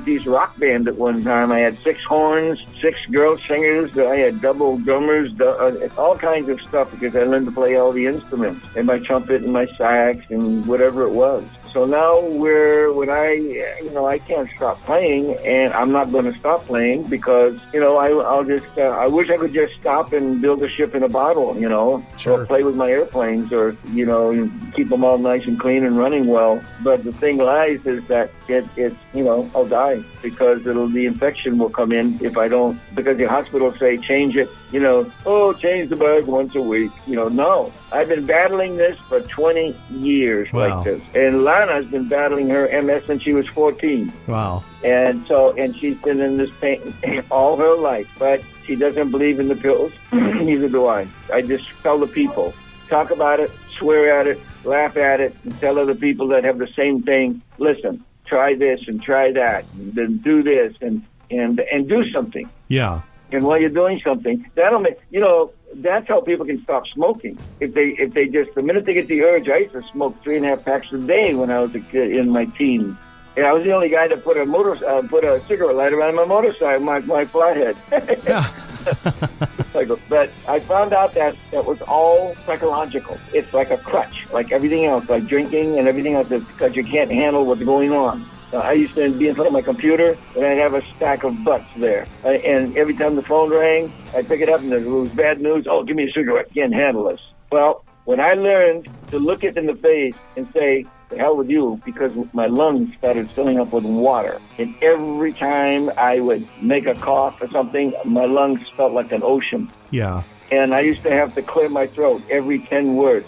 50s rock band at one time. I had 6 horns, 6 girl singers. I had double drummers, all kinds of stuff because I learned to play all the instruments and my trumpet and my sax and whatever it was. So now I can't stop playing, and I'm not going to stop playing because, I'll just, I wish I could just stop and build a ship in a bottle, Sure. or play with my airplanes or, keep them all nice and clean and running well. But the thing lies is that I'll die because the infection will come in if I don't, because the hospital say change it, change the bag once a week. No, I've been battling this for 20 years like this. And Lana's been battling her MS since she was 14. Wow. And she's been in this pain all her life, but she doesn't believe in the pills. Neither do I. I just tell the people, talk about it, swear at it, laugh at it, and tell other people that have the same thing, listen, try this and try that, and then do this and do something. Yeah. And while you're doing something, that'll make, that's how people can stop smoking. If they just, the minute they get the urge, I used to smoke 3.5 packs a day when I was a kid in my teens. And I was the only guy that put a cigarette lighter on my motorcycle, my flathead. Yeah. But I found out that was all psychological. It's like a crutch, like everything else, like drinking and everything else, because you can't handle what's going on. I used to be in front of my computer, and I'd have a stack of butts there. And every time the phone rang, I'd pick it up, and it was bad news. Oh, give me a cigarette. Can't handle this. Well, when I learned to look it in the face and say, the hell with you, because my lungs started filling up with water. And every time I would make a cough or something, my lungs felt like an ocean. Yeah. And I used to have to clear my throat every 10 words,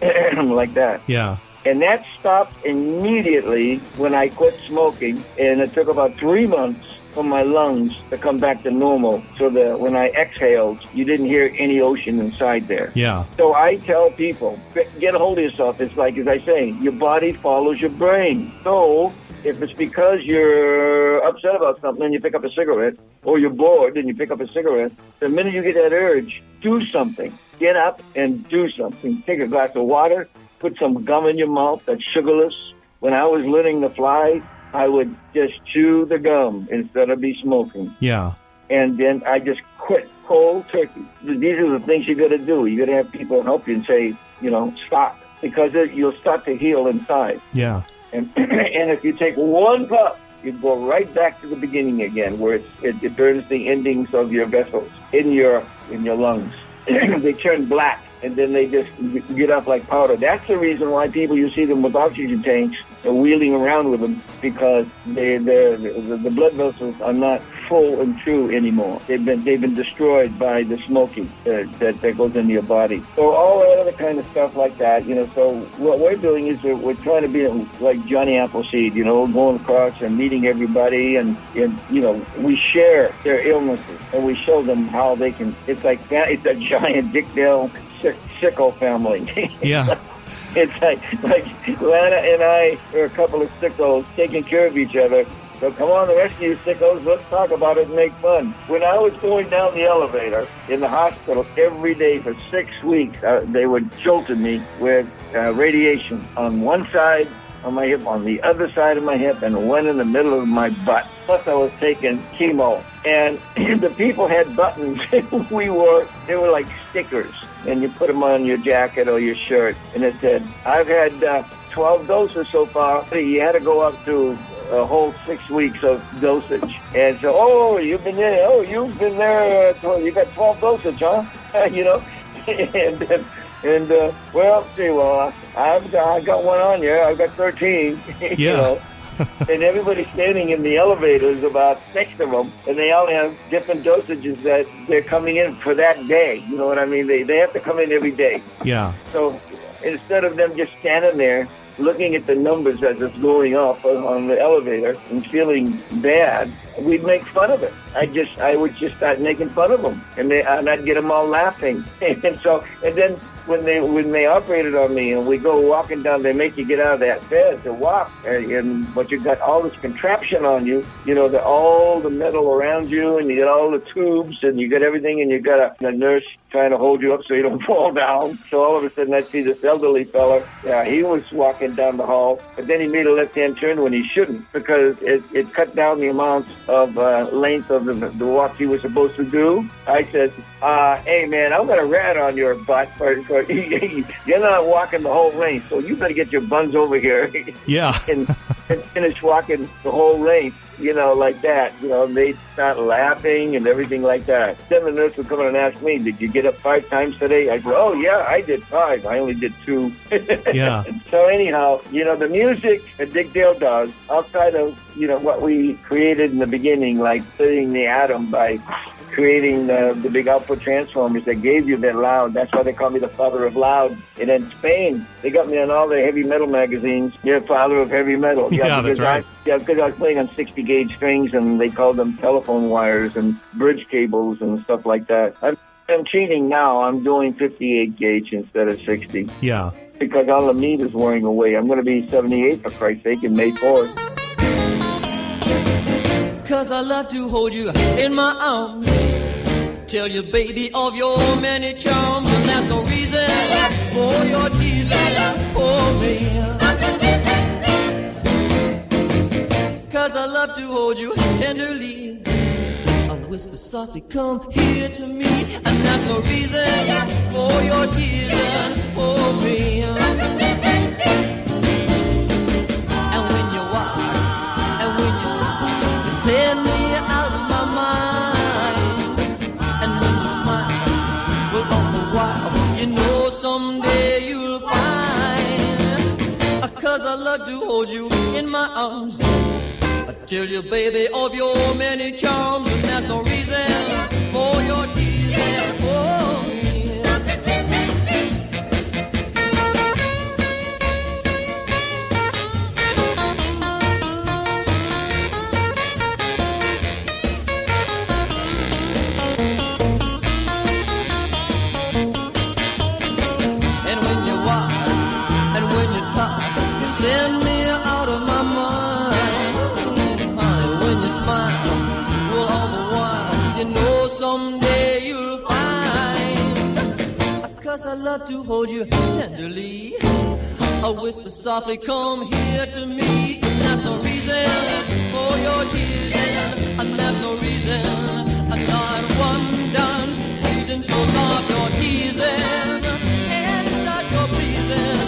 like that. Yeah. And that stopped immediately when I quit smoking, and it took about 3 months for my lungs to come back to normal, so that when I exhaled, you didn't hear any ocean inside there. Yeah. So I tell people, get a hold of yourself. It's like, as I say, your body follows your brain. So if it's because you're upset about something and you pick up a cigarette, or you're bored and you pick up a cigarette, the minute you get that urge, do something. Get up and do something. Take a glass of water, put some gum in your mouth that's sugarless. When I was learning to fly, I would just chew the gum instead of be smoking. Yeah. And then I just quit cold turkey. These are the things you got to do. You got to have people help you and say, stop, because you'll start to heal inside. Yeah. And if you take one puff, you go right back to the beginning again, where it burns the endings of your vessels in your lungs. They turn black, and then they just get up like powder. That's the reason why people, you see them with oxygen tanks, are wheeling around with them, because the blood vessels are not full and true anymore. They've been destroyed by the smoking that goes into your body. So all that other kind of stuff like that, So what we're doing is we're trying to be like Johnny Appleseed, going across and meeting everybody, and we share their illnesses and we show them how they can. It's like that. It's a giant Dick Dale sickle family. Yeah. It's like Lana and I are a couple of sickos taking care of each other. So come on, the rest of you sickos, let's talk about it and make fun. When I was going down the elevator in the hospital every day for 6 weeks, they would jolted me with radiation on one side of my hip, on the other side of my hip, and one in the middle of my butt. Plus I was taking chemo. And the people had buttons they were like stickers. And you put them on your jacket or your shirt, and it said, I've had 12 doses so far. You had to go up to a whole 6 weeks of dosage. And so, you've been there. Oh, you've been there. You got 12 dosage, huh? I've got one on you. I've got 13. Yeah. And everybody's standing in the elevators, about 6 of them, and they all have different dosages that they're coming in for that day. You know what I mean? They have to come in every day. Yeah. So instead of them just standing there looking at the numbers as it's going up on the elevator and feeling bad, we'd make fun of it. I would just start making fun of them, and I'd get them all laughing. and then when they operated on me and we go walking down, they make you get out of that bed to walk, but you got all this contraption on you, all the metal around you, and you got all the tubes, and you got everything, and you got a nurse trying to hold you up so you don't fall down. So all of a sudden I see this elderly fella. Yeah, he was walking down the hall, but then he made a left-hand turn when he shouldn't because it cut down the amount of length of the walk he was supposed to do. I said, hey, man, I'm going to rat on your butt. You're not walking the whole length, so you better get your buns over here. Yeah. and finish walking the whole length, like that. They start laughing and everything like that. Then the nurse would come in and ask me, did you get up 5 times today? I said, oh, yeah, I did 5. I only did 2. Yeah. So anyhow, the music that Dick Dale does, outside of, what we created in the beginning, like splitting the atom by creating the big output transformers that gave you that loud. That's why they call me the father of loud. And in Spain, they got me on all the heavy metal magazines. You're father of heavy metal. Yeah, that's right. Because I was playing on 60-gauge strings, and they called them telephone wires and bridge cables and stuff like that. I'm cheating now. I'm doing 58-gauge instead of 60. Yeah. Because all the meat is wearing away. I'm going to be 78, for Christ's sake, in May 4th. 'Cause I love to hold you in my arms, tell you, baby, of your many charms, and there's no reason for your teasing for me. 'Cause I love to hold you tenderly, I'll whisper softly, come here to me, and there's no reason for your teasing for me. And when you walk, and when you talk, send me out of my mind. And when you smile, well, all the while, someday you'll find. 'Cause I love to hold you in my arms, I tell you, baby, of your many charms, and there's no reason for your teasing for me. Send me out of my mind, honey, when you smile, well, all the while, someday you'll find. 'Cause I love to hold you tenderly, I whisper softly, come here to me, and there's no reason for your teasing, and there's no reason, and not one done reason, so stop your teasing, and start your pleasing,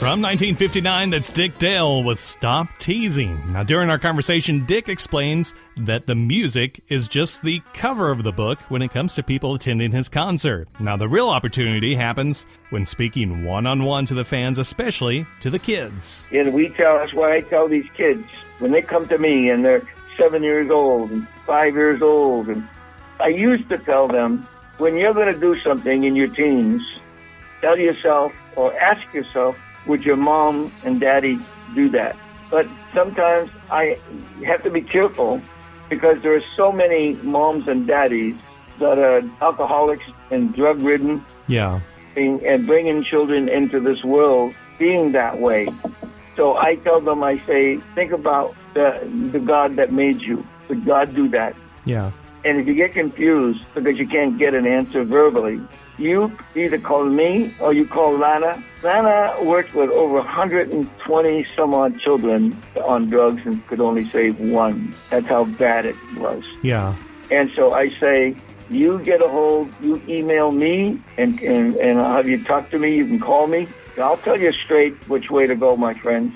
From 1959, that's Dick Dale with Stop Teasing. Now, during our conversation, Dick explains that the music is just the cover of the book when it comes to people attending his concert. Now, the real opportunity happens when speaking one-on-one to the fans, especially to the kids. And that's why I tell these kids, when they come to me and they're 7 years old and 5 years old, and I used to tell them, when you're going to do something in your teens, tell yourself or ask yourself, would your mom and daddy do that? But sometimes I have to be careful because there are so many moms and daddies that are alcoholics and drug-ridden. Yeah. And bringing children into this world being that way. So I tell them, I say, think about the God that made you. Would God do that? Yeah. And if you get confused because you can't get an answer verbally, you either call me or you call Lana. Lana worked with over 120 some odd children on drugs and could only save one. That's how bad it was. Yeah. And so I say, you get a hold, you email me, and I'll have you talk to me. You can call me. I'll tell you straight which way to go, my friends.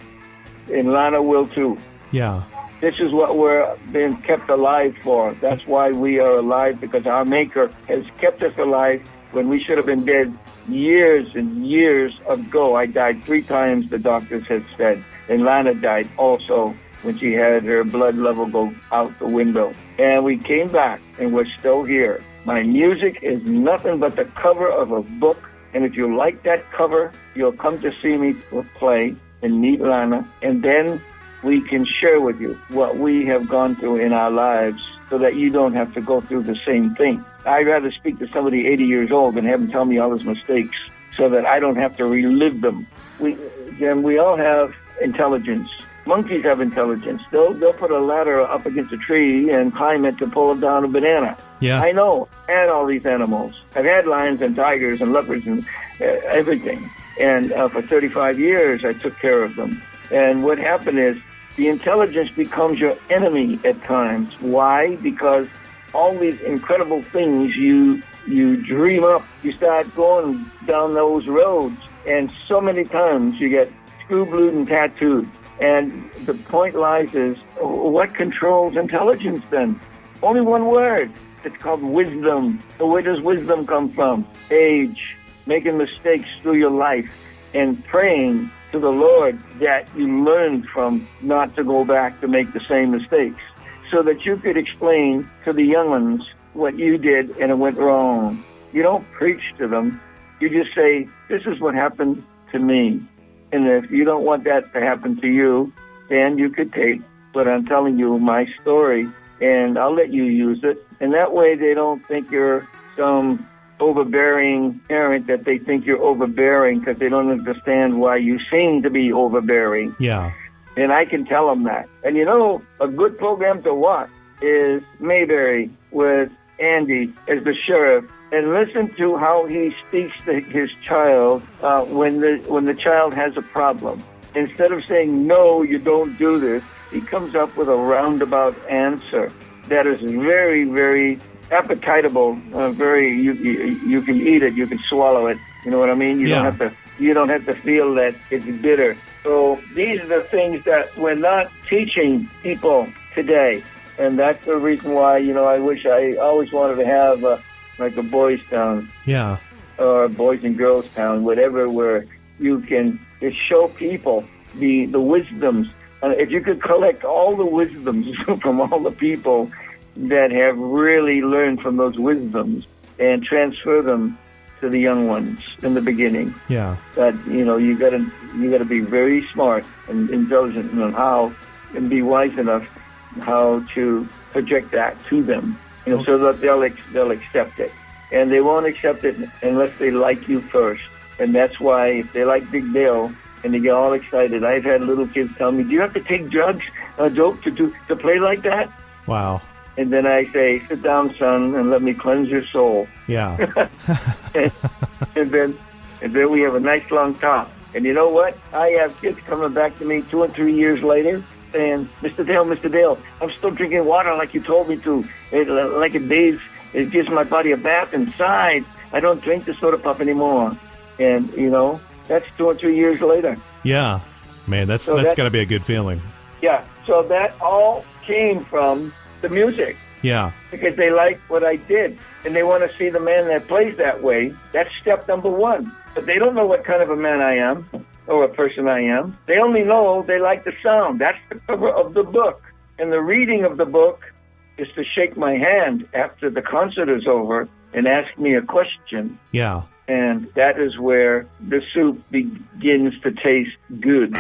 And Lana will too. Yeah. This is what we're being kept alive for. That's why we are alive, because our Maker has kept us alive when we should have been dead years and years ago. I died 3 times, the doctors had said. And Lana died also when she had her blood level go out the window. And we came back, and we're still here. My music is nothing but the cover of a book. And if you like that cover, you'll come to see me play and meet Lana. And then we can share with you what we have gone through in our lives so that you don't have to go through the same thing. I'd rather speak to somebody 80 years old than have him tell me all his mistakes so that I don't have to relive them. We all have intelligence. Monkeys have intelligence. They'll put a ladder up against a tree and climb it to pull down a banana. Yeah. I know. And all these animals. I've had lions and tigers and leopards and everything. And for 35 years, I took care of them. And what happened is the intelligence becomes your enemy at times. Why? Because all these incredible things you dream up, you start going down those roads. And so many times you get screw-blued and tattooed. And the point lies is, what controls intelligence then? Only one word. It's called wisdom. So where does wisdom come from? Age, making mistakes through your life, and praying to the Lord that you learn from not to go back to make the same mistakes, so that you could explain to the young ones what you did and it went wrong. You don't preach to them. You just say, this is what happened to me. And if you don't want that to happen to you, then you could take what I'm telling you, my story, and I'll let you use it. And that way they don't think you're some overbearing parent, that they think you're overbearing because they don't understand why you seem to be overbearing. Yeah. And I can tell them that. And you know, a good program to watch is Mayberry with Andy as the sheriff, and listen to how he speaks to his child when the child has a problem. Instead of saying, no, you don't do this, he comes up with a roundabout answer that is very, very appetitable. You can eat it, you can swallow it. You know what I mean? You don't have to feel that it's bitter. So these are the things that we're not teaching people today. And that's the reason why, I wish I always wanted to have like a boys' town. Yeah. Or a boys and girls' town, whatever, where you can just show people the wisdoms. If you could collect all the wisdoms from all the people that have really learned from those wisdoms and transfer them to the young ones in the beginning. Yeah. That, you gotta be very smart and intelligent on how, and be wise enough how to project that to them, so that they'll accept it. And they won't accept it unless they like you first. And that's why if they like Big Bill and they get all excited, I've had little kids tell me, do you have to take drugs, dope, to play like that? Wow. And then I say, sit down, son, and let me cleanse your soul. Yeah. and then we have a nice long talk. And you know what? I have kids coming back to me 2 and 3 years later saying, Mr. Dale, I'm still drinking water like you told me to. It gives my body a bath inside. I don't drink the soda pop anymore. And, that's 2 or 3 years later. Yeah. Man, that's got to be a good feeling. Yeah. So that all came from the music. Yeah. Because they like what I did. And they want to see the man that plays that way. That's step number one. But they don't know what kind of a man I am or a person I am. They only know they like the sound. That's the cover of the book. And the reading of the book is to shake my hand after the concert is over and ask me a question. Yeah. And that is where the soup begins to taste good.